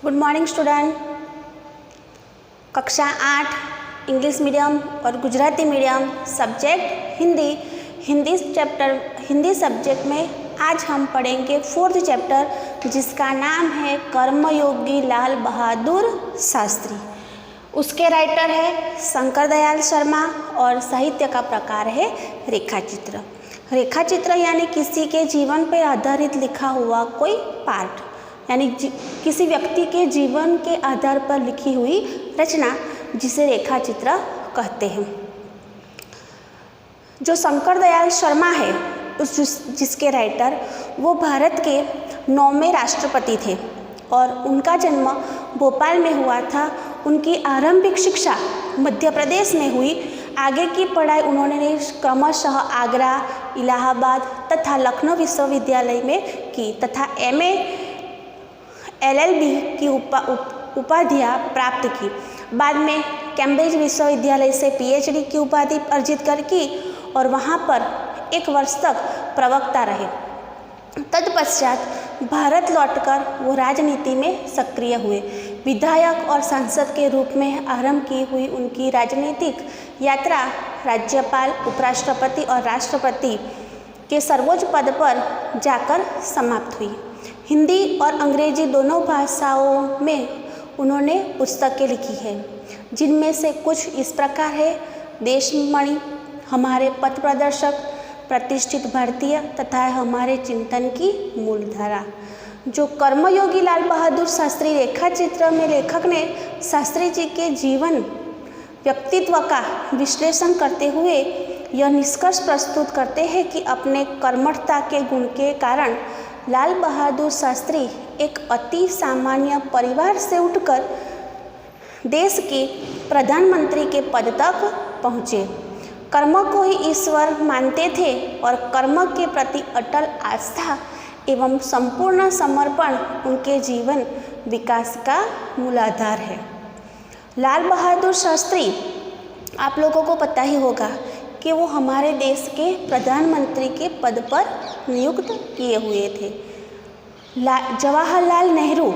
Good morning student. कक्षा 8 English medium और Gujarati medium subject Hindi subject में आज हम पढ़ेंगे 4th चैप्टर जिसका नाम है कर्मयोगी लाल बहादुर शास्त्री। उसके राइटर है शंकर दयाल शर्मा और साहित्य का प्रकार है रेखाचित्र। रेखाचित्र यानी किसी के जीवन पर आधारित लिखा हुआ कोई पाठ, यानी किसी व्यक्ति के जीवन के आधार पर लिखी हुई रचना जिसे रेखाचित्र कहते हैं। जो शंकर दयाल शर्मा है जिसके राइटर वो भारत के 9वें राष्ट्रपति थे और उनका जन्म भोपाल में हुआ था। उनकी आरंभिक शिक्षा मध्य प्रदेश में हुई। आगे की पढ़ाई उन्होंने क्रमशः आगरा, इलाहाबाद तथा लखनऊ विश्वविद्यालय में की तथा MA LLB की उपाधियाँ प्राप्त की। बाद में कैम्ब्रिज विश्वविद्यालय से PhD की उपाधि अर्जित कर की और वहाँ पर 1 वर्ष तक प्रवक्ता रहे। तत्पश्चात भारत लौटकर वो राजनीति में सक्रिय हुए। विधायक और सांसद के रूप में आरंभ की हुई उनकी राजनीतिक यात्रा राज्यपाल, उपराष्ट्रपति और राष्ट्रपति के सर्वोच्च पद पर जाकर समाप्त हुई। हिंदी और अंग्रेजी दोनों भाषाओं में उन्होंने पुस्तकें लिखी हैं, जिनमें से कुछ इस प्रकार है: देशमणि, हमारे पथ प्रदर्शक, प्रतिष्ठित भारतीय तथा हमारे चिंतन की मूलधारा। जो कर्मयोगी लाल बहादुर शास्त्री रेखाचित्र में लेखक ने शास्त्री जी के जीवन व्यक्तित्व का विश्लेषण करते हुए यह निष्कर्ष प्रस्तुत करते हैं कि अपने कर्मठता के गुण के कारण लाल बहादुर शास्त्री एक अति सामान्य परिवार से उठकर देश के प्रधानमंत्री के पद तक पहुँचे। कर्म को ही ईश्वर मानते थे और कर्म के प्रति अटल आस्था एवं संपूर्ण समर्पण उनके जीवन विकास का मूलाधार है। लाल बहादुर शास्त्री, आप लोगों को पता ही होगा कि वो हमारे देश के प्रधानमंत्री के पद पर नियुक्त किए हुए थे। जवाहरलाल नेहरू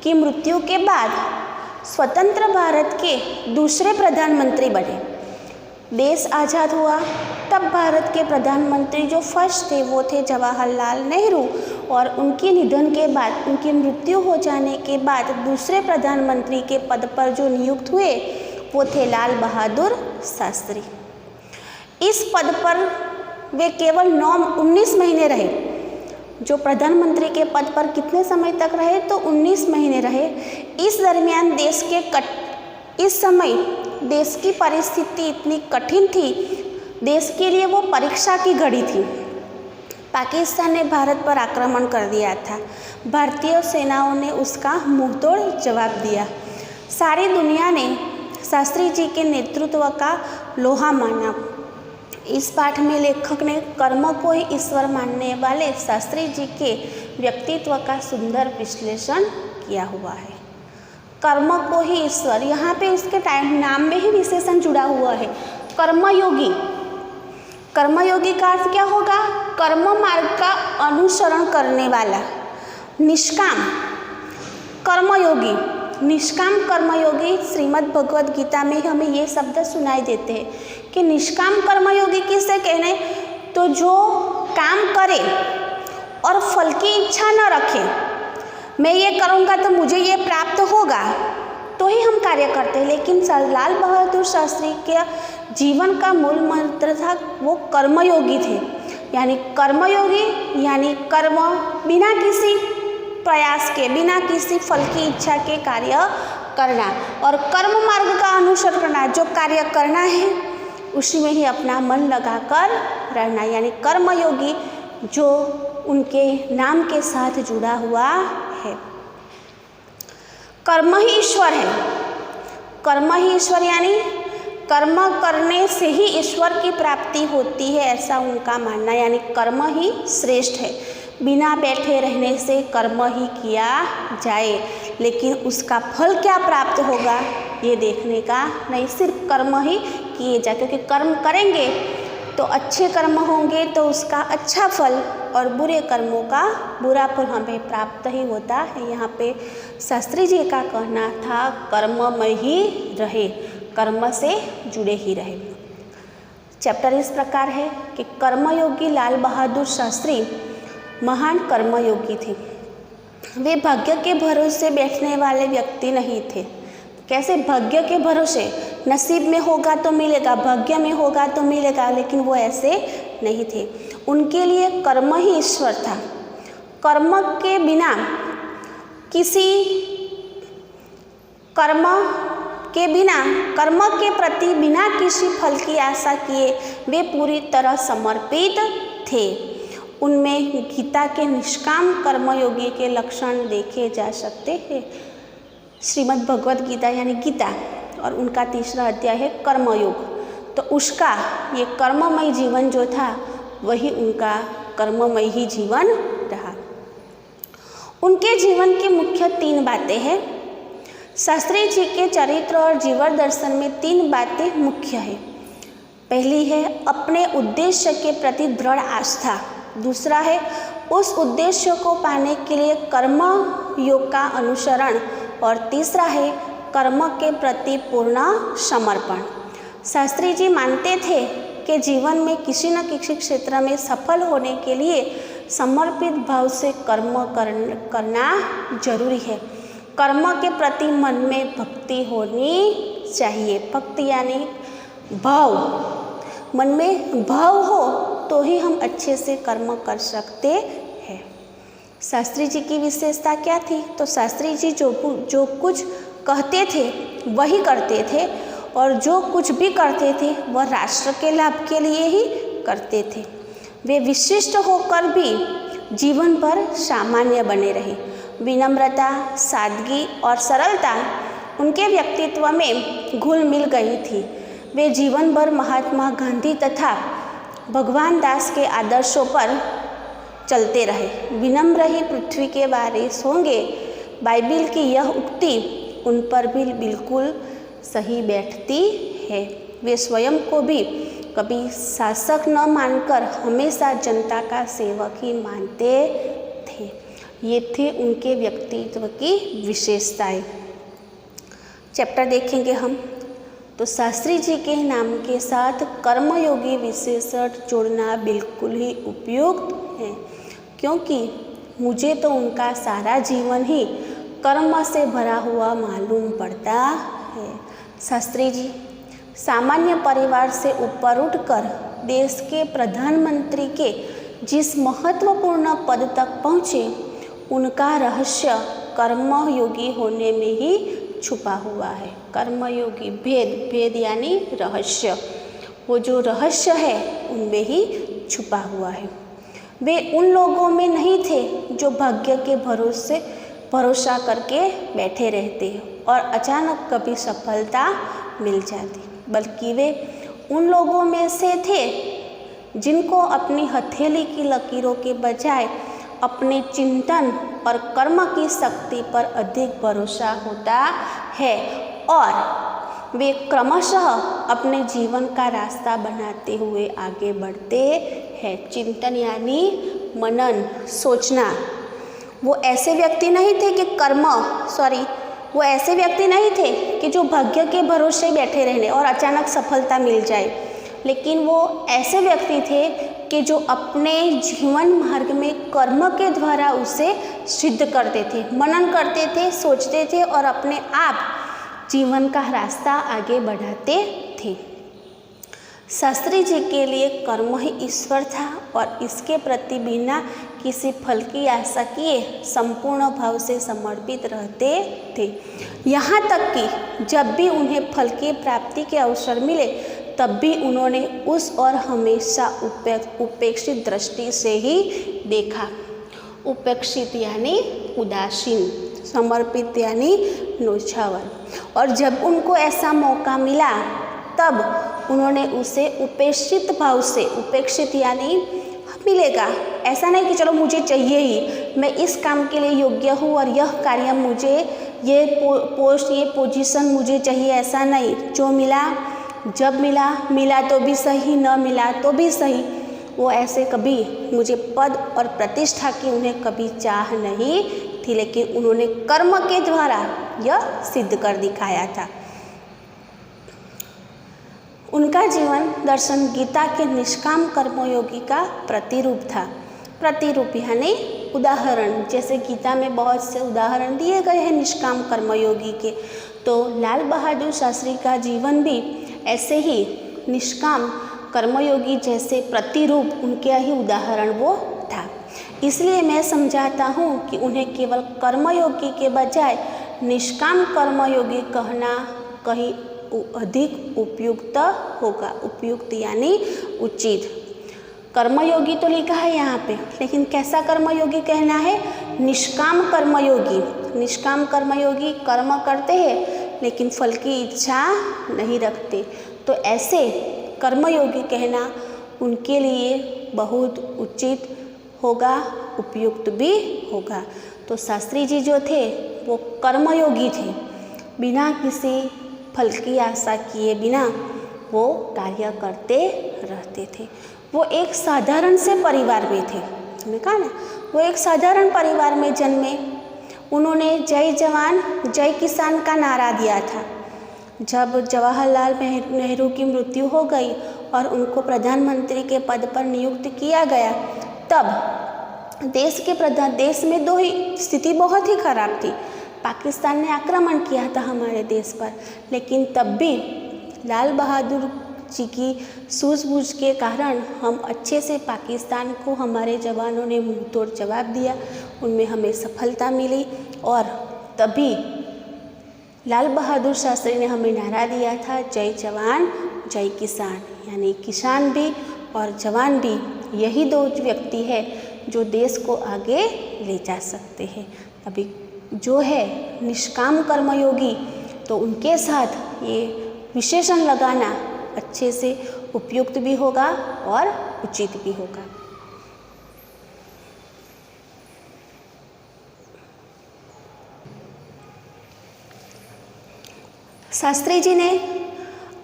की मृत्यु के बाद स्वतंत्र भारत के दूसरे प्रधानमंत्री बने। देश आज़ाद हुआ तब भारत के प्रधानमंत्री जो फर्स्ट थे वो थे जवाहरलाल नेहरू और उनके निधन के बाद, उनकी मृत्यु हो जाने के बाद दूसरे प्रधानमंत्री के पद पर जो नियुक्त हुए वो थे लाल बहादुर शास्त्री। इस पद पर वे केवल 19 महीने रहे। जो प्रधानमंत्री के पद पर कितने समय तक रहे तो 19 महीने रहे। इस दरमियान इस समय देश की परिस्थिति इतनी कठिन थी, देश के लिए वो परीक्षा की घड़ी थी। पाकिस्तान ने भारत पर आक्रमण कर दिया था। भारतीय सेनाओं ने उसका मुंहतोड़ जवाब दिया। सारी दुनिया ने शास्त्री जी के नेतृत्व का लोहा माना। इस पाठ में लेखक ने कर्म को ही ईश्वर मानने वाले शास्त्री जी के व्यक्तित्व का सुंदर विश्लेषण किया हुआ है। कर्म को ही ईश्वर, यहाँ पे इसके नाम में ही विशेषण जुड़ा हुआ है। कर्मयोगी, कर्मयोगी का अर्थ क्या होगा? कर्म मार्ग का अनुसरण करने वाला। निष्काम कर्मयोगी, निष्काम कर्मयोगी, श्रीमद् भगवद गीता में हमें ये शब्द सुनाई देते हैं कि निष्काम कर्मयोगी किसे कहने, तो जो काम करे और फल की इच्छा न रखे। मैं ये करूँगा तो मुझे ये प्राप्त होगा, तो ही हम कार्य करते हैं। लेकिन लाल बहादुर शास्त्री के जीवन का मूल मंत्र था वो कर्मयोगी थे। यानी कर्मयोगी यानी कर्म बिना किसी प्रयास के, बिना किसी फल की इच्छा के कार्य करना और कर्म मार्ग का अनुसरण करना। जो कार्य करना है उसी में ही अपना मन लगाकर रहना, यानी कर्मयोगी जो उनके नाम के साथ जुड़ा हुआ है। कर्म ही ईश्वर है। कर्म ही ईश्वर यानी कर्म करने से ही ईश्वर की प्राप्ति होती है, ऐसा उनका मानना। यानी कर्म ही श्रेष्ठ है। बिना बैठे रहने से कर्म ही किया जाए, लेकिन उसका फल क्या प्राप्त होगा ये देखने का नहीं, सिर्फ कर्म ही किए जाए। क्योंकि कर्म करेंगे तो अच्छे कर्म होंगे तो उसका अच्छा फल और बुरे कर्मों का बुरा फल हमें प्राप्त ही होता है। यहाँ पे शास्त्री जी का कहना था कर्ममय ही रहे, कर्म से जुड़े ही रहे। चैप्टर इस प्रकार है कि कर्मयोगी लाल बहादुर शास्त्री महान कर्मयोगी थे। वे भाग्य के भरोसे बैठने वाले व्यक्ति नहीं थे। कैसे? भाग्य के भरोसे, नसीब में होगा तो मिलेगा, भाग्य में होगा तो मिलेगा, लेकिन वो ऐसे नहीं थे। उनके लिए कर्म ही ईश्वर था। कर्म के बिना कर्म के प्रति बिना किसी फल की आशा किए वे पूरी तरह समर्पित थे। उनमें गीता के निष्काम कर्मयोगी के लक्षण देखे जा सकते हैं। श्रीमद् भगवत गीता यानी गीता और उनका तीसरा अध्याय है कर्मयोग, तो उसका ये कर्ममय जीवन जो था वही उनका कर्ममय ही जीवन रहा। उनके जीवन की मुख्य 3 बातें हैं। शास्त्री जी के चरित्र और जीवन दर्शन में 3 बातें मुख्य है। पहली है अपने उद्देश्य के प्रति दृढ़ आस्था, दूसरा है उस उद्देश्य को पाने के लिए कर्म योग का अनुसरण, और तीसरा है कर्म के प्रति पूर्ण समर्पण। शास्त्री जी मानते थे कि जीवन में किसी न किसी क्षेत्र में सफल होने के लिए समर्पित भाव से कर्म करना जरूरी है। कर्म के प्रति मन में भक्ति होनी चाहिए। भक्ति यानी भाव, मन में भाव हो तो ही हम अच्छे से कर्म कर सकते हैं। शास्त्री जी की विशेषता क्या थी? तो शास्त्री जी जो कुछ कहते थे वही करते थे, और जो कुछ भी करते थे वह राष्ट्र के लाभ के लिए ही करते थे। वे विशिष्ट होकर भी जीवन भर सामान्य बने रहे। विनम्रता, सादगी और सरलता उनके व्यक्तित्व में घुल मिल गई थी। वे जीवन भर महात्मा गांधी तथा भगवान दास के आदर्शों पर चलते रहे। विनम्र ही पृथ्वी के वारिस होंगे, बाइबिल की यह उक्ति उन पर भी बिल्कुल सही बैठती है। वे स्वयं को भी कभी शासक न मानकर हमेशा जनता का सेवक ही मानते थे। ये थे उनके व्यक्तित्व की विशेषताएं। चैप्टर देखेंगे हम, तो शास्त्री जी के नाम के साथ कर्मयोगी विशेषण जोड़ना बिल्कुल ही उपयुक्त है, क्योंकि मुझे तो उनका सारा जीवन ही कर्म से भरा हुआ मालूम पड़ता है। शास्त्री जी सामान्य परिवार से ऊपर उठकर देश के प्रधानमंत्री के जिस महत्वपूर्ण पद तक पहुँचे, उनका रहस्य कर्मयोगी होने में ही छुपा हुआ है। कर्मयोगी भेद यानी रहस्य, वो जो रहस्य है उनमें ही छुपा हुआ है। वे उन लोगों में नहीं थे जो भाग्य के भरोसा करके बैठे रहते और अचानक कभी सफलता मिल जाती, बल्कि वे उन लोगों में से थे जिनको अपनी हथेली की लकीरों के बजाय अपने चिंतन और कर्म की शक्ति पर अधिक भरोसा होता है, और वे क्रमशः अपने जीवन का रास्ता बनाते हुए आगे बढ़ते हैं। चिंतन यानी मनन, सोचना। वो ऐसे व्यक्ति नहीं थे कि जो भाग्य के भरोसे बैठे रहने और अचानक सफलता मिल जाए, लेकिन वो ऐसे व्यक्ति थे कि जो अपने जीवन मार्ग में कर्म के द्वारा उसे सिद्ध करते थे, मनन करते थे, सोचते थे और अपने आप जीवन का रास्ता आगे बढ़ाते थे। शास्त्री जी के लिए कर्म ही ईश्वर था और इसके प्रति बिना किसी फल की आशा किए संपूर्ण भाव से समर्पित रहते थे। यहाँ तक कि जब भी उन्हें फल की प्राप्ति के अवसर मिले, तब भी उन्होंने उस और हमेशा उपेक्षित दृष्टि से ही देखा। उपेक्षित यानी उदासीन, समर्पित यानी न्योछावर। और जब उनको ऐसा मौका मिला तब उन्होंने उसे उपेक्षित भाव से, उपेक्षित यानी मिलेगा, ऐसा नहीं कि चलो मुझे चाहिए ही, मैं इस काम के लिए योग्य हूँ और यह कार्य मुझे, ये पोस्ट, ये पोजीशन मुझे चाहिए, ऐसा नहीं। जो मिला जब मिला मिला तो भी सही, न मिला तो भी सही। वो ऐसे कभी मुझे पद और प्रतिष्ठा की उन्हें कभी चाह नहीं थी, लेकिन उन्होंने कर्म के द्वारा यह सिद्ध कर दिखाया था। उनका जीवन दर्शन गीता के निष्काम कर्मयोगी का प्रतिरूप था। प्रतिरूप यानी उदाहरण, जैसे गीता में बहुत से उदाहरण दिए गए हैं निष्काम कर्मयोगी के, तो लाल बहादुर शास्त्री का जीवन भी ऐसे ही निष्काम कर्मयोगी जैसे प्रतिरूप, उनके ही उदाहरण वो था। इसलिए मैं समझाता हूँ कि उन्हें केवल कर्मयोगी के बजाय निष्काम कर्मयोगी कहना कहीं अधिक उपयुक्त होगा। उपयुक्त यानी उचित। कर्मयोगी तो लिखा है यहाँ पे, लेकिन कैसा कर्मयोगी कहना है? निष्काम कर्मयोगी। निष्काम कर्मयोगी कर्म करते हैं लेकिन फल की इच्छा नहीं रखते, तो ऐसे कर्मयोगी कहना उनके लिए बहुत उचित होगा, उपयुक्त भी होगा। तो शास्त्री जी जो थे वो कर्मयोगी थे, बिना किसी फल की आशा किए बिना वो कार्य करते रहते थे। वो एक साधारण से परिवार में थे, हमने कहा ना, वो एक साधारण परिवार में जन्मे। उन्होंने जय जवान जय किसान का नारा दिया था। जब जवाहरलाल नेहरू की मृत्यु हो गई और उनको प्रधानमंत्री के पद पर नियुक्त किया गया, तब देश में दो ही स्थिति बहुत ही खराब थी। पाकिस्तान ने आक्रमण किया था हमारे देश पर, लेकिन तब भी लाल बहादुर जी की सूझबूझ के कारण हम अच्छे से पाकिस्तान को हमारे जवानों ने मुंहतोड़ जवाब दिया, उनमें हमें सफलता मिली। और तभी लाल बहादुर शास्त्री ने हमें नारा दिया था, जय जवान जय किसान, यानी किसान भी और जवान भी यही दो व्यक्ति है जो देश को आगे ले जा सकते हैं। अभी जो है निष्काम कर्मयोगी, तो उनके साथ ये विशेषण लगाना अच्छे से उपयुक्त भी होगा और उचित भी होगा। शास्त्री जी ने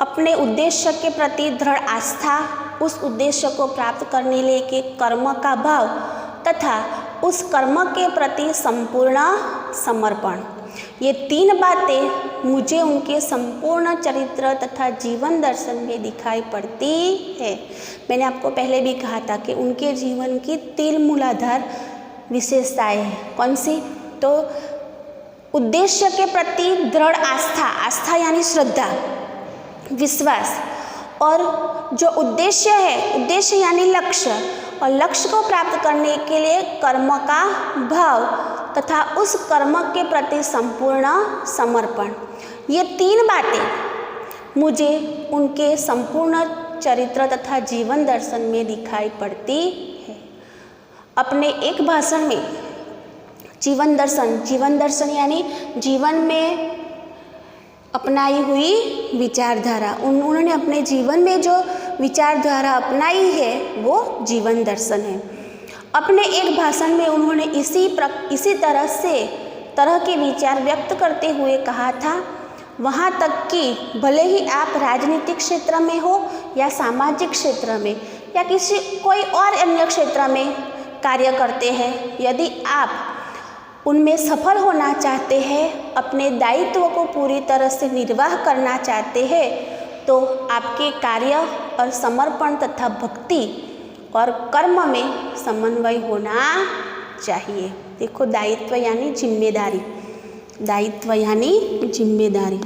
अपने उद्देश्य के प्रति दृढ़ आस्था, उस उद्देश्य को प्राप्त करने के कर्म का भाव तथा उस कर्म के प्रति संपूर्ण समर्पण, ये तीन बातें मुझे उनके संपूर्ण चरित्र तथा जीवन दर्शन में दिखाई पड़ती है। मैंने आपको पहले भी कहा था कि उनके जीवन की तीन मूलाधार विशेषताएं हैं। कौन सी? तो उद्देश्य के प्रति दृढ़ आस्था, आस्था यानी श्रद्धा, विश्वास, और जो उद्देश्य है, उद्देश्य यानी लक्ष्य, और लक्ष्य को प्राप्त करने के लिए कर्म का भाव तथा उस कर्म के प्रति संपूर्ण समर्पण, ये तीन बातें मुझे उनके संपूर्ण चरित्र तथा जीवन दर्शन में दिखाई पड़ती है। अपने एक भाषण में जीवन दर्शन यानी जीवन में अपनाई हुई विचारधारा, उन्होंने अपने जीवन में जो विचारधारा अपनाई है वो जीवन दर्शन है। अपने एक भाषण में उन्होंने इसी तरह के विचार व्यक्त करते हुए कहा था, वहाँ तक कि भले ही आप राजनीतिक क्षेत्र में हो या सामाजिक क्षेत्र में या कोई और अन्य क्षेत्र में कार्य करते हैं, यदि आप उनमें सफल होना चाहते हैं, अपने दायित्व को पूरी तरह से निर्वाह करना चाहते हैं, तो आपके कार्य और समर्पण तथा भक्ति और कर्म में समन्वय होना चाहिए। देखो, दायित्व यानी जिम्मेदारी, दायित्व यानी जिम्मेदारी।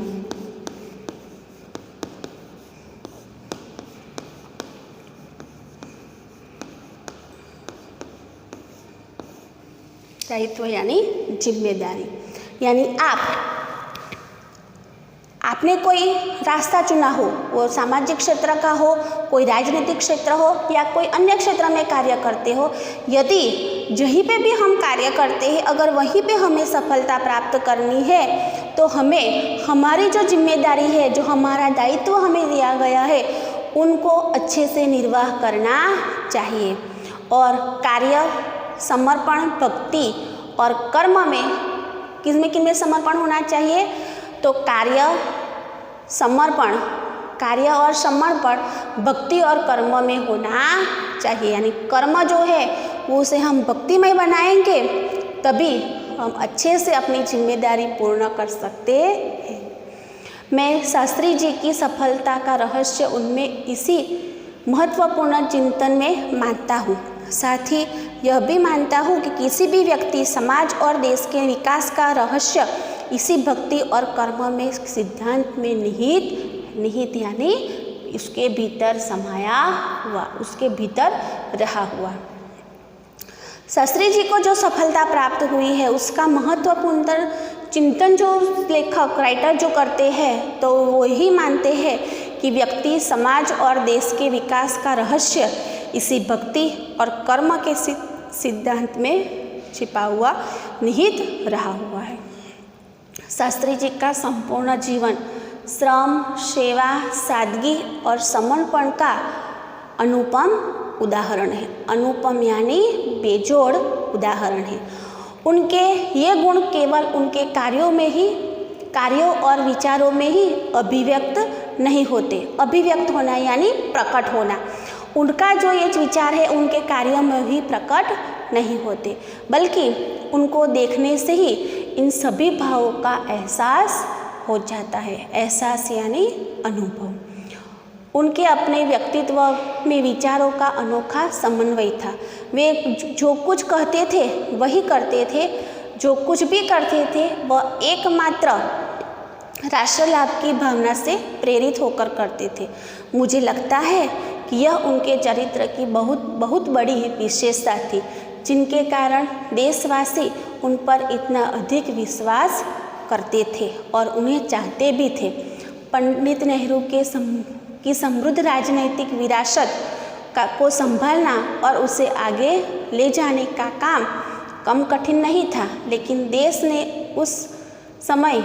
दायित्व यानी जिम्मेदारी, यानी आपने कोई रास्ता चुना हो, वो सामाजिक क्षेत्र का हो, कोई राजनीतिक क्षेत्र हो या कोई अन्य क्षेत्र में कार्य करते हो, यदि जहीं पे भी हम कार्य करते हैं अगर वहीं पे हमें सफलता प्राप्त करनी है, तो हमें हमारी जो जिम्मेदारी है, जो हमारा दायित्व हमें दिया गया है, उनको अच्छे से निर्वाह करना चाहिए। और कार्य, समर्पण, भक्ति और कर्म में किन में समर्पण होना चाहिए? तो कार्य, समर्पण कार्य और समर्पण भक्ति और कर्म में होना चाहिए। यानी कर्म जो है वो उसे हम भक्तिमय बनाएंगे तभी हम अच्छे से अपनी जिम्मेदारी पूर्ण कर सकते हैं। मैं शास्त्री जी की सफलता का रहस्य उनमें इसी महत्वपूर्ण चिंतन में मानता हूँ। साथ ही यह भी मानता हूँ कि किसी भी व्यक्ति, समाज और देश के विकास का रहस्य इसी भक्ति और कर्म में, सिद्धांत में निहित यानी उसके भीतर समाया हुआ, उसके भीतर रहा हुआ। शास्त्री जी को जो सफलता प्राप्त हुई है उसका महत्वपूर्ण चिंतन जो लेखक, राइटर जो करते हैं तो वो यही मानते हैं कि व्यक्ति, समाज और देश के विकास का रहस्य इसी भक्ति और कर्म के सिद्धांत में छिपा हुआ, निहित रहा हुआ है। शास्त्री जी का संपूर्ण जीवन श्रम, सेवा, सादगी और समर्पण का अनुपम उदाहरण है। अनुपम यानी बेजोड़ उदाहरण है। उनके ये गुण केवल उनके कार्यों और विचारों में ही अभिव्यक्त नहीं होते। अभिव्यक्त होना यानी प्रकट होना। उनका जो ये विचार है उनके कार्यों में ही प्रकट नहीं होते, बल्कि उनको देखने से ही इन सभी भावों का एहसास हो जाता है। एहसास यानी अनुभव। उनके अपने व्यक्तित्व में विचारों का अनोखा समन्वय था। वे जो कुछ कहते थे वही करते थे, जो कुछ भी करते थे वह एकमात्र राष्ट्र लाभ की भावना से प्रेरित होकर करते थे। मुझे लगता है कि यह उनके चरित्र की बहुत बड़ी विशेषता थी, जिनके कारण देशवासी उन पर इतना अधिक विश्वास करते थे और उन्हें चाहते भी थे। पंडित नेहरू की समृद्ध राजनीतिक विरासत को संभालना और उसे आगे ले जाने का काम कम कठिन नहीं था, लेकिन देश ने उस समय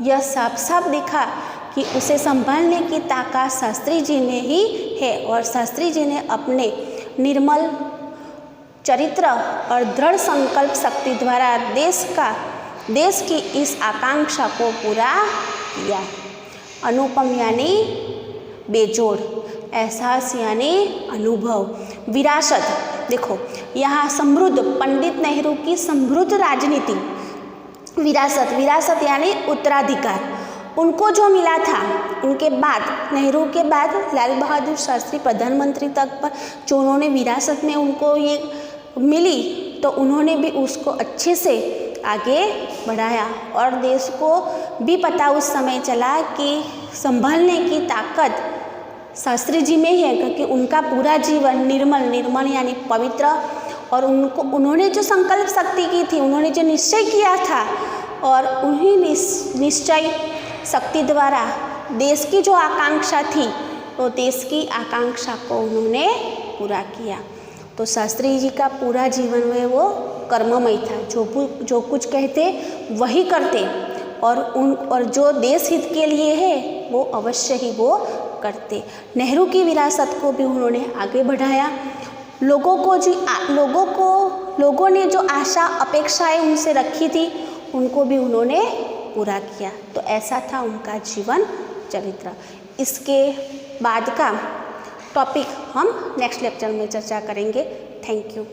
यह साफ साफ दिखा कि उसे संभालने की ताकत शास्त्री जी ने ही है और शास्त्री जी ने अपने निर्मल चरित्र और दृढ़ संकल्प शक्ति द्वारा देश की इस आकांक्षा को पूरा किया। अनुपम यानी बेजोड़, एहसास यानी अनुभव, विरासत। देखो यहाँ समृद्ध, पंडित नेहरू की समृद्ध राजनीति, विरासत यानी उत्तराधिकार। उनको जो मिला था, उनके बाद, नेहरू के बाद लाल बहादुर शास्त्री प्रधानमंत्री तक पर जो उन्होंने विरासत में उनको ये मिली, तो उन्होंने भी उसको अच्छे से आगे बढ़ाया और देश को भी पता उस समय चला कि संभालने की ताकत शास्त्री जी में ही है, क्योंकि उनका पूरा जीवन निर्मल यानी पवित्र, और उन्होंने जो संकल्प शक्ति की थी, उन्होंने जो निश्चय किया था और उन्हीं निश्चय शक्ति द्वारा देश की जो आकांक्षा थी वो देश की आकांक्षा को उन्होंने पूरा किया। तो शास्त्री जी का पूरा जीवन में वो कर्ममय था, जो कुछ कहते वही करते और जो देश हित के लिए है वो अवश्य ही वो करते। नेहरू की विरासत को भी उन्होंने आगे बढ़ाया। लोगों ने जो आशा अपेक्षाएं उनसे रखी थी उनको भी उन्होंने पूरा किया। तो ऐसा था उनका जीवन चरित्र। इसके बाद का टॉपिक हम नेक्स्ट लेक्चर में चर्चा करेंगे। Thank you.